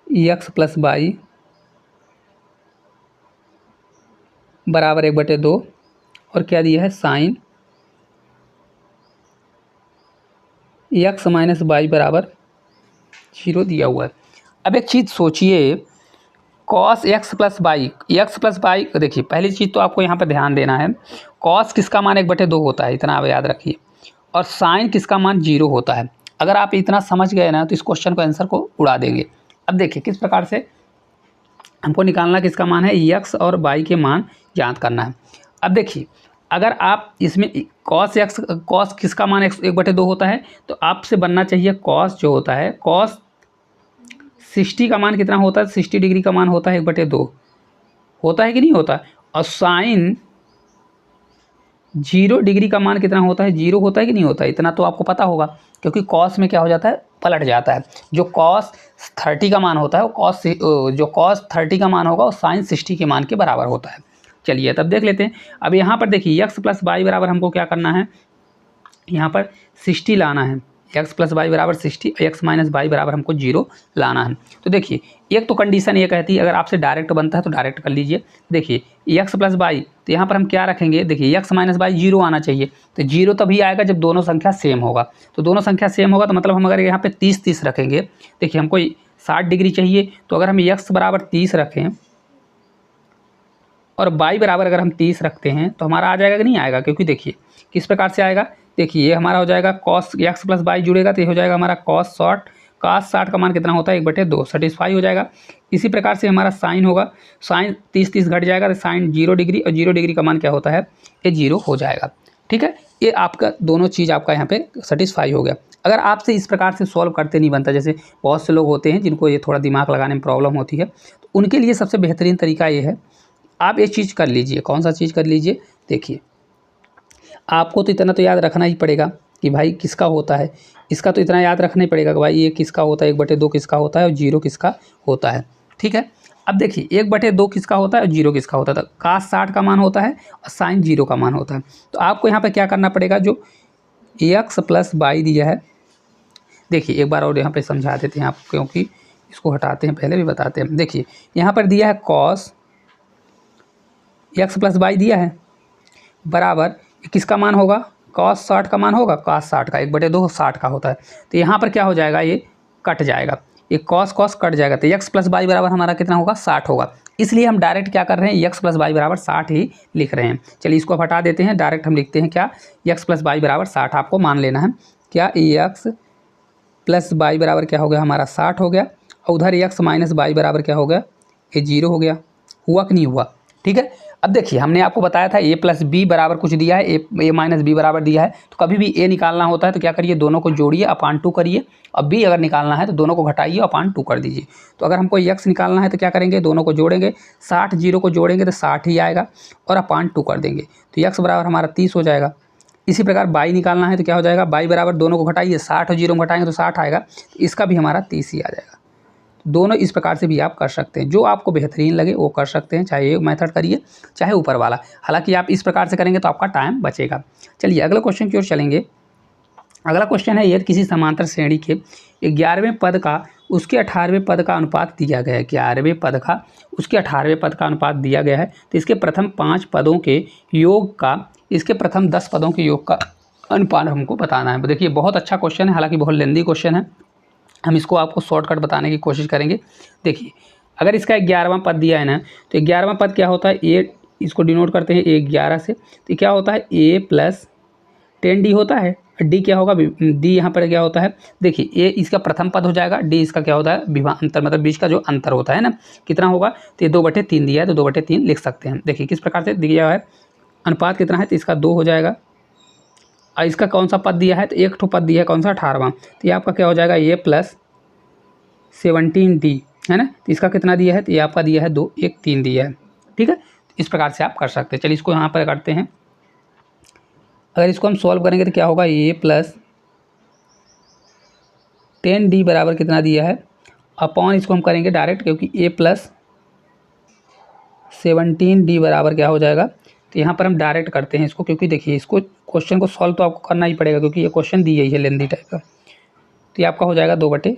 x + y = 1/2 और क्या दिया है, sin x - y = 0 दिया हुआ है। अब एक चीज़ सोचिए, cos x + y, देखिए पहली चीज़ तो आपको यहाँ पर ध्यान देना है, cos किसका मान 1/2 होता है, इतना आप याद रखिए, और sin किसका मान 0 होता है। अगर आप इतना समझ गए ना तो इस क्वेश्चन को आंसर को उड़ा देंगे। अब देखिए किस प्रकार से हमको निकालना किसका मान है, x और y के मान ज्ञात करना है। अब देखिए अगर आप इसमें cos किसका मान 1/2 होता है, तो आपसे बनना चाहिए cos जो होता है cos 60 का मान कितना होता है, 60 डिग्री का मान होता है 1/2 होता है कि नहीं होता। और साइन 0 डिग्री का मान कितना होता है, 0 होता है कि नहीं होता। इतना तो आपको पता होगा क्योंकि cos में क्या हो जाता है, पलट जाता है। जो cos 30 का मान होता है वो cos 30 का मान होगा और साइन 60 के मान के बराबर होता है। चलिए तब देख लेते हैं। अब यहाँ पर देखिए x + y बराबर हमको क्या करना है, यहाँ पर 60 लाना है। x + y बराबर 60, x - y बराबर हमको 0 लाना है। तो देखिए एक तो कंडीशन ये कहती है, अगर आपसे डायरेक्ट बनता है तो डायरेक्ट कर लीजिए। देखिए x + y, तो यहाँ पर हम क्या रखेंगे, देखिए x - y 0 आना चाहिए। तो 0 तभी आएगा जब दोनों संख्या सेम होगा। तो दोनों संख्या सेम होगा तो मतलब हम अगर यहाँ पे 30 रखेंगे, देखिए हमको 60 डिग्री चाहिए, तो अगर हम x बराबर 30 रखें और y बराबर अगर हम 30 रखते हैं तो हमारा आ जाएगा कि नहीं आएगा। क्योंकि देखिए किस प्रकार से आएगा, देखिए ये हमारा हो जाएगा cos x + y जुड़ेगा तो ये हो जाएगा हमारा cos 60 का मान कितना होता है 1/2, सेटिस्फाई हो जाएगा। इसी प्रकार से हमारा साइन होगा, साइन 30 घट जाएगा तो साइन 0 डिग्री, और 0 डिग्री का मान क्या होता है, ये 0 हो जाएगा। ठीक है, ये आपका दोनों चीज़ आपका यहाँ पे सेटिस्फाई हो गया। अगर आपसे इस प्रकार से सॉल्व करते नहीं बनता, जैसे बहुत से लोग होते हैं जिनको ये थोड़ा दिमाग लगाने में प्रॉब्लम होती है, तो उनके लिए सबसे बेहतरीन तरीका ये है, आप ये चीज़ कर लीजिए। कौन सा चीज़ कर लीजिए, देखिए आपको तो इतना तो याद रखना ही पड़ेगा कि भाई किसका होता है, इसका तो इतना याद रखना ही पड़ेगा कि भाई ये किसका होता है, 1/2 किसका होता है और 0 किसका होता है। ठीक है, अब देखिए 1/2 किसका होता है और 0 किसका होता है। तो cos 60 का मान होता है और साइन 0 का मान होता है। तो आपको यहाँ पर क्या करना पड़ेगा, जो x + y दिया है, देखिए एक बार और यहाँ पर समझा देते हैं आप, क्योंकि इसको हटाते हैं, पहले भी बताते हैं। देखिए यहाँ पर दिया है cos x + y दिया है बराबर किसका मान होगा, cos 60 का मान होगा, cos 60 का 1/2 60 का होता है। तो यहाँ पर क्या हो जाएगा, ये कट जाएगा, ये cos कट जाएगा। तो x + y बराबर हमारा कितना होगा, 60 होगा। इसलिए हम डायरेक्ट क्या कर रहे हैं, x + y बराबर 60 ही लिख रहे हैं। चलिए इसको हटा देते हैं, डायरेक्ट हम लिखते हैं क्या, x + y बराबर 60 आपको मान लेना है। क्या x + y बराबर क्या हो गया, हमारा 60 हो गया, और उधर x - y बराबर क्या हो गया, ये 0 हो गया। हुआ कि नहीं हुआ। ठीक है, अब देखिए हमने आपको बताया था a + b बराबर कुछ दिया है, a - b बराबर दिया है। तो कभी भी a निकालना होता है तो क्या करिए, दोनों को जोड़िए, अपान 2 करिए, और b अगर निकालना है तो दोनों को घटाइए, अपान 2 कर दीजिए। तो अगर हमको x निकालना है तो क्या करेंगे, दोनों को जोड़ेंगे, 60 0 को जोड़ेंगे तो 60 ही आएगा, और अपान 2 कर देंगे, तो x बराबर हमारा 30 हो जाएगा। इसी प्रकार y निकालना है तो क्या हो जाएगा, y बराबर दोनों को घटाइए, 60 और 0 में घटाएंगे तो 60 आएगा, तो इसका भी हमारा 30 ही आ जाएगा। दोनों इस प्रकार से भी आप कर सकते हैं, जो आपको बेहतरीन लगे वो कर सकते हैं, चाहे ये मेथड करिए चाहे ऊपर वाला। हालांकि आप इस प्रकार से करेंगे तो आपका टाइम बचेगा। चलिए अगले क्वेश्चन की ओर चलेंगे। अगला क्वेश्चन है, यदि किसी समांतर श्रेणी के 11वें पद का उसके 18वें पद का अनुपात दिया गया है, 11वें पद का उसके 18वें पद का अनुपात दिया गया है, तो इसके प्रथम 5 पदों के योग का इसके प्रथम 10 पदों के योग का अनुपात हमको बताना है। देखिए बहुत अच्छा क्वेश्चन है, हालांकि बहुत लेंदी क्वेश्चन है, हम इसको आपको शॉर्टकट बताने की कोशिश करेंगे। देखिए अगर इसका 11वां पद दिया है ना, तो 11वां पद क्या होता है, ए, इसको डिनोट करते हैं 11 से, तो क्या होता है a + 10d होता है। d क्या होगा, d यहाँ पर क्या होता है, देखिए a इसका प्रथम पद हो जाएगा, d इसका क्या होता है, विभांतर, मतलब बीच का जो अंतर होता है ना, कितना होगा, तो ये 2/3 दिया है, तो 2/3 लिख सकते हैं। देखिए किस प्रकार से दिया है, अनुपात कितना है, तो इसका 2 हो जाएगा, और इसका कौन सा पद दिया है, तो एक ठो पद दिया है, कौन सा, 18वां, तो ये आपका क्या हो जाएगा, a + 17d है ना, तो इसका कितना दिया है, तो ये आपका दिया है 2 1 3 दिया है। ठीक है, इस प्रकार से आप कर सकते हैं। चलिए इसको यहाँ पर करते हैं, अगर इसको हम सॉल्व करेंगे तो क्या होगा, a + 10d बराबर कितना दिया है, अपॉन इसको हम करेंगे डायरेक्ट, क्योंकि a + 17d बराबर क्या हो जाएगा, तो यहाँ पर हम डायरेक्ट करते हैं इसको, क्योंकि देखिए इसको क्वेश्चन को सॉल्व तो आपको करना ही पड़ेगा, क्योंकि ये क्वेश्चन दी है लेंदी टाइप का। तो ये आपका हो जाएगा 2/3।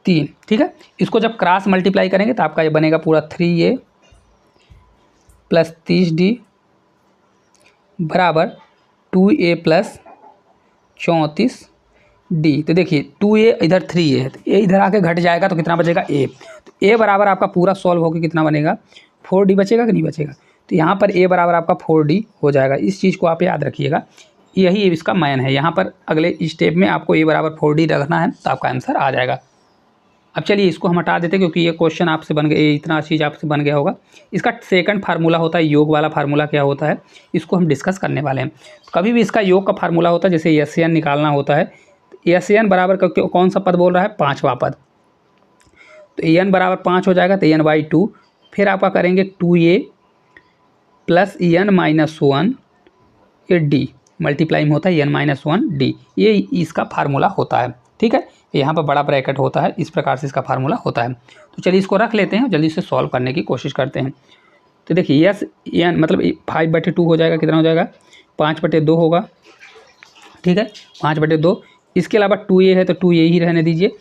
ठीक है, इसको जब क्रॉस मल्टीप्लाई करेंगे तो आपका ये बनेगा पूरा 3a + 30d बराबर 2a + 34d। तो देखिए 2a इधर 3a है, तो a इधर आके घट जाएगा तो कितना बचेगा, a। तो a बराबर आपका पूरा सॉल्व होकर कितना बनेगा, 4d बचेगा कि नहीं बचेगा। तो यहाँ पर a बराबर आपका 4d हो जाएगा। इस चीज़ को आप याद रखिएगा, यही इसका मैन है। यहाँ पर अगले स्टेप में आपको a बराबर 4d रखना है, तो आपका आंसर आ जाएगा। अब चलिए इसको हम हटा देते हैं क्योंकि ये क्वेश्चन आपसे बन गया, इतना चीज़ आपसे बन गया होगा। इसका सेकंड फार्मूला होता है योग वाला फार्मूला क्या होता है, इसको हम डिस्कस करने वाले हैं। कभी भी इसका योग का फार्मूला होता है, जैसे एस एन निकालना होता है, एस एन बराबर कौन सा पद बोल रहा है, 5वां पद, तो एन बराबर 5 हो जाएगा, तो एन बाई 2, फिर आपका करेंगे 2a प्लस एन माइनस 1 ये डी, मल्टीप्लाई में होता है एन माइनस 1 डी, ये इसका फार्मूला होता है। ठीक है, यहाँ पर बड़ा ब्रैकेट होता है, इस प्रकार से इसका फार्मूला होता है। तो चलिए इसको रख लेते हैं, जल्दी से सॉल्व करने की कोशिश करते हैं। तो देखिए एस एन मतलब 5/2 हो जाएगा, कितना हो जाएगा, 5/2 होगा। ठीक है, 5/2, इसके अलावा 2a है तो 2a ही रहने दीजिए।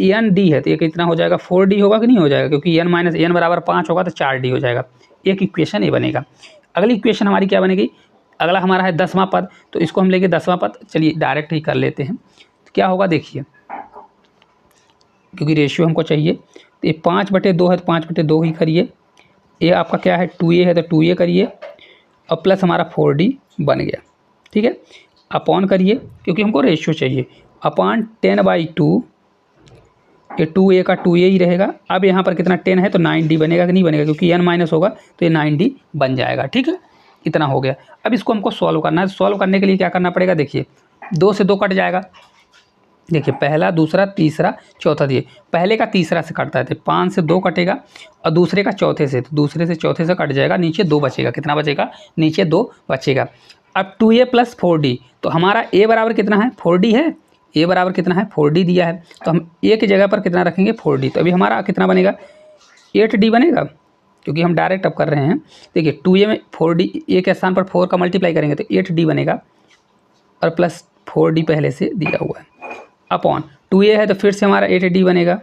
एन डी है तो ये कितना हो जाएगा, 4d होगा कि नहीं हो जाएगा, क्योंकि एन माइनस एन बराबर 5 होगा तो 4d हो जाएगा। एक इक्वेशन ये बनेगा। अगली इक्वेशन हमारी क्या बनेगी, अगला हमारा है 10वां पद, तो इसको हम लेंगे 10वां पद। चलिए डायरेक्ट ही कर लेते हैं, तो क्या होगा देखिए, क्योंकि रेशियो हमको चाहिए, तो ये 5/2 है तो 5/2 ही करिए। ये आपका क्या है 2a है तो 2a करिए, और प्लस हमारा 4d बन गया। ठीक है, अपॉन करिए क्योंकि हमको रेशियो चाहिए, अपॉन 10/2, ये 2a का 2a ही रहेगा। अब यहाँ पर कितना 10 है तो 9d बनेगा कि नहीं बनेगा, क्योंकि n माइनस होगा तो ये 9d बन जाएगा। ठीक है, इतना हो गया। अब इसको हमको सॉल्व करना है। सॉल्व करने के लिए क्या करना पड़ेगा, देखिए 2 से 2 कट जाएगा। देखिए पहला, दूसरा, तीसरा, चौथा दिए, पहले का तीसरा से कटता है तो 5 से 2 कटेगा, और दूसरे का चौथे से, तो दूसरे से चौथे से कट जाएगा, नीचे 2 बचेगा। कितना बचेगा, नीचे 2 बचेगा। अब 2a प्लस 4d, तो हमारा a बराबर कितना है, 4d है, a बराबर कितना है, 4d दिया है, तो हम a की जगह पर कितना रखेंगे, 4d। तो अभी हमारा कितना बनेगा, 8d बनेगा, क्योंकि हम डायरेक्ट अब कर रहे हैं। देखिए 2a में 4d, a के स्थान पर 4 का मल्टीप्लाई करेंगे तो 8d बनेगा, और प्लस 4d पहले से दिया हुआ है, अपॉन 2a है तो फिर से हमारा 8d बनेगा,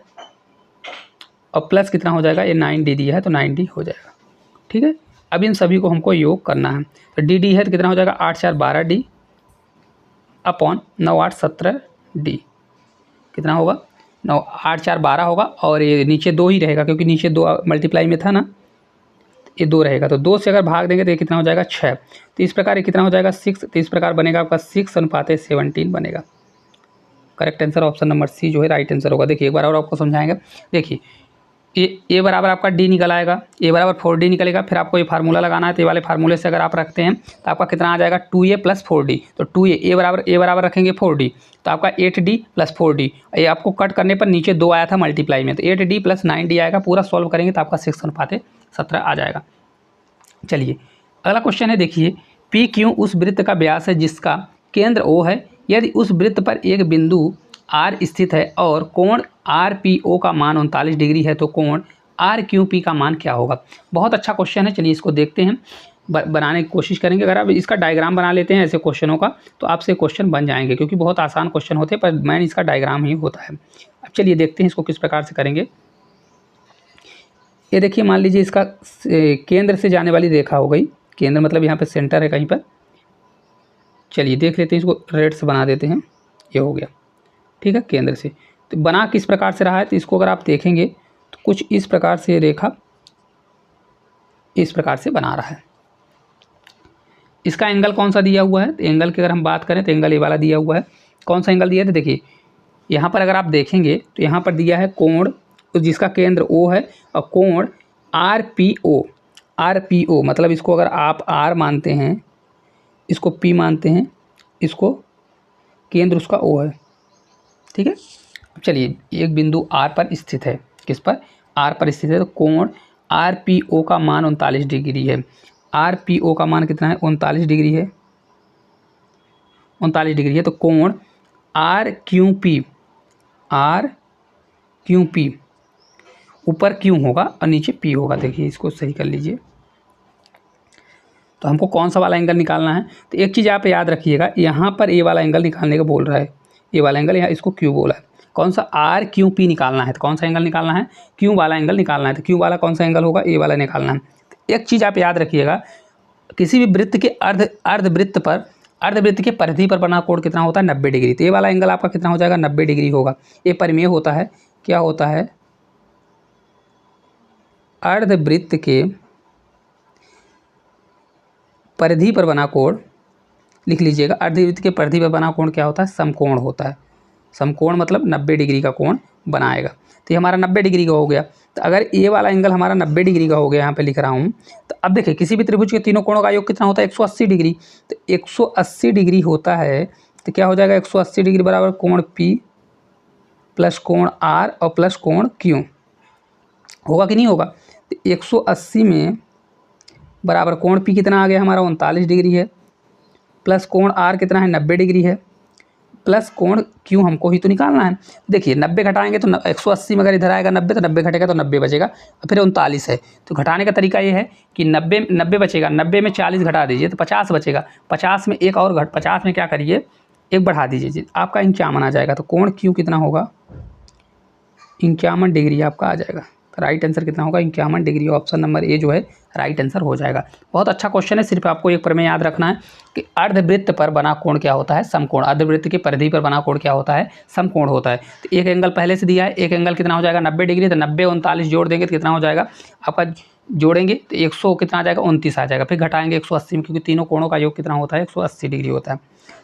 और प्लस कितना हो जाएगा, ये 9d दिया है तो 9d हो जाएगा। ठीक है, अब इन सभी को हमको योग करना है, तो dd है तो कितना हो जाएगा, 8 4 12d, अपॉन 9 8 17d, कितना होगा, 9 8 4 12 होगा, और ये नीचे 2 ही रहेगा क्योंकि नीचे 2 मल्टीप्लाई में था ना, ये 2 रहेगा, तो 2 से अगर भाग देंगे तो ये कितना हो जाएगा, 6। तो इस प्रकार ये कितना हो जाएगा, 6। तो इस प्रकार बनेगा आपका 6:17 बनेगा। Correct answer option number C जो है राइट आंसर होगा। देखिए एक बार और आपको समझाएंगे। देखिए ए बराबर आपका डी निकल आएगा, ए बराबर 4d निकलेगा, फिर आपको ये फार्मूला लगाना है, तो ये वाले फार्मूले से अगर आप रखते हैं तो आपका कितना आ जाएगा, 2a प्लस 4d। तो 2a ए बराबर रखेंगे 4d, तो आपका 8d प्लस 4d, ये आपको कट करने पर नीचे 2 आया था मल्टीप्लाई में, तो 8d प्लस 9d आएगा। पूरा सॉल्व करेंगे तो आपका 6:17 आ जाएगा। चलिए अगला क्वेश्चन है, देखिए पी क्यू उस वृत्त का व्यास है जिसका केंद्र O है। यदि उस वृत्त पर एक बिंदु R स्थित है और कोण RPO का मान 39 डिग्री है, तो कोण RQP का मान क्या होगा। बहुत अच्छा क्वेश्चन है, चलिए इसको देखते हैं, बनाने की कोशिश करेंगे। अगर आप इसका डायग्राम बना लेते हैं ऐसे क्वेश्चनों का तो आपसे क्वेश्चन बन जाएंगे, क्योंकि बहुत आसान क्वेश्चन होते हैं, पर मैन इसका डायग्राम ही होता है। अब चलिए देखते हैं इसको किस प्रकार से करेंगे। ये देखिए मान लीजिए इसका केंद्र से जाने वाली रेखा हो गई, केंद्र मतलब यहाँ पे सेंटर है कहीं पर। चलिए देख लेते हैं, इसको रेड से बना देते हैं, ये हो गया। ठीक है, केंद्र से तो बना किस प्रकार से रहा है, तो इसको अगर आप देखेंगे तो कुछ इस प्रकार से रेखा इस प्रकार से बना रहा है। इसका एंगल कौन सा दिया हुआ है, तो एंगल की अगर हम बात करें तो एंगल ये वाला दिया हुआ है। कौन सा एंगल दिया है, तो देखिए यहाँ पर अगर आप देखेंगे तो यहाँ पर दिया है कोण, तो जिसका केंद्र O है, और कोण RPO मतलब इसको अगर आप R मानते हैं, इसको P मानते हैं, इसको केंद्र उसका O है। ठीक है, चलिए एक बिंदु R पर स्थित है, किस पर, R पर स्थित है, तो कोण RPO का मान 39 डिग्री है। RPO का मान कितना है, 39 डिग्री है, 39 डिग्री है। तो कोण RQP ऊपर Q होगा और नीचे P होगा। देखिए इसको सही कर लीजिए। तो हमको कौन सा वाला एंगल निकालना है, तो एक चीज़ आप याद रखिएगा, यहाँ पर ये वाला एंगल निकालने का बोल रहा है, ये वाला एंगल, यहाँ इसको Q बोला है। कौन सा RQP निकालना है, तो कौन सा एंगल निकालना है, Q वाला एंगल निकालना है। तो Q वाला कौन सा एंगल होगा, ये वाला निकालना है। तो एक चीज़ आप याद रखिएगा, किसी भी वृत्त के अर्धवृत्त के परिधि पर बना कोण कितना होता है, 90 डिग्री। तो ये वाला एंगल आपका कितना हो जाएगा, 90 डिग्री होगा। ये परिमेय होता है, क्या होता है, अर्धवृत्त के परिधि पर बना कोण, लिख लीजिएगा, अर्धवृत्त के परिधि पर बना कोण क्या होता है, समकोण होता है। समकोण मतलब 90 डिग्री का कोण बनाएगा। तो ये हमारा 90 डिग्री का हो गया। तो अगर ये वाला एंगल हमारा 90 डिग्री का हो गया, यहाँ पे लिख रहा हूँ, तो अब देखिए किसी भी त्रिभुज के तीनों कोणों का योग कितना होता है 180 डिग्री। तो 180 डिग्री होता है, तो क्या हो जाएगा 180 डिग्री बराबर कोण P प्लस कोण R और प्लस कोण Q, होगा कि नहीं होगा। तो 180 में बराबर कोण P कितना आ गया हमारा 39 डिग्री है, प्लस कोण R कितना है 90 डिग्री है, प्लस कोण Q हमको ही तो निकालना है। देखिए 90 घटाएंगे तो 180 में अगर इधर आएगा 90 तो 90 घटेगा तो 90 बचेगा, और फिर 39 है। तो घटाने का तरीका ये है कि 90 बचेगा, 90 में 40 घटा दीजिए तो 50 बचेगा, 50 में एक और 50 में क्या करिए एक बढ़ा दीजिए, आपका 51 आ जाएगा। तो कोण Q कितना होगा 51 डिग्री आपका आ जाएगा। तो राइट आंसर कितना होगा 51 डिग्री, ऑप्शन नंबर ए जो है राइट आंसर हो जाएगा। बहुत अच्छा क्वेश्चन है, सिर्फ आपको एक प्रमेय याद रखना है कि अर्धवृत्त पर बना कोण क्या होता है समकोण, अर्धवृत्त की परिधि पर बना कोण क्या होता है समकोण होता है। तो एक एंगल पहले से दिया है, एक एंगल कितना हो जाएगा 90 डिग्री, तो 90 39 जोड़ देंगे तो कितना हो जाएगा आपका, जोड़ेंगे तो 100 कितना आ जाएगा 29 आ जाएगा, फिर घटाएंगे 180 में, क्योंकि तीनों कोणों का योग कितना होता है 180 डिग्री होता है।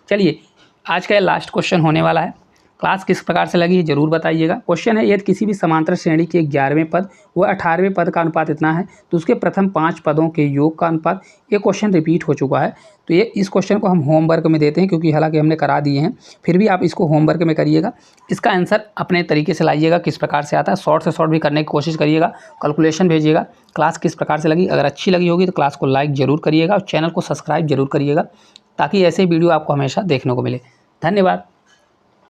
चलिए आज का ये लास्ट क्वेश्चन होने वाला है, क्लास किस प्रकार से लगी जरूर बताइएगा। क्वेश्चन है यदि किसी भी समांतर श्रेणी के 11वें पद व 18वें पद का अनुपात इतना है तो उसके प्रथम 5 पदों के योग का अनुपात। ये क्वेश्चन रिपीट हो चुका है, तो ये इस क्वेश्चन को हम होमवर्क में देते हैं, क्योंकि हालांकि हमने करा दिए हैं, फिर भी आप इसको होमवर्क में करिएगा। इसका आंसर अपने तरीके से लाइएगा, किस प्रकार से आता है, शॉर्ट से शॉर्ट भी करने की कोशिश करिएगा, कैलकुलेशन भेजिएगा। क्लास किस प्रकार से लगी, अगर अच्छी लगी होगी तो क्लास को लाइक जरूर करिएगा और चैनल को सब्सक्राइब जरूर करिएगा, ताकि ऐसे वीडियो आपको हमेशा देखने को मिले। धन्यवाद।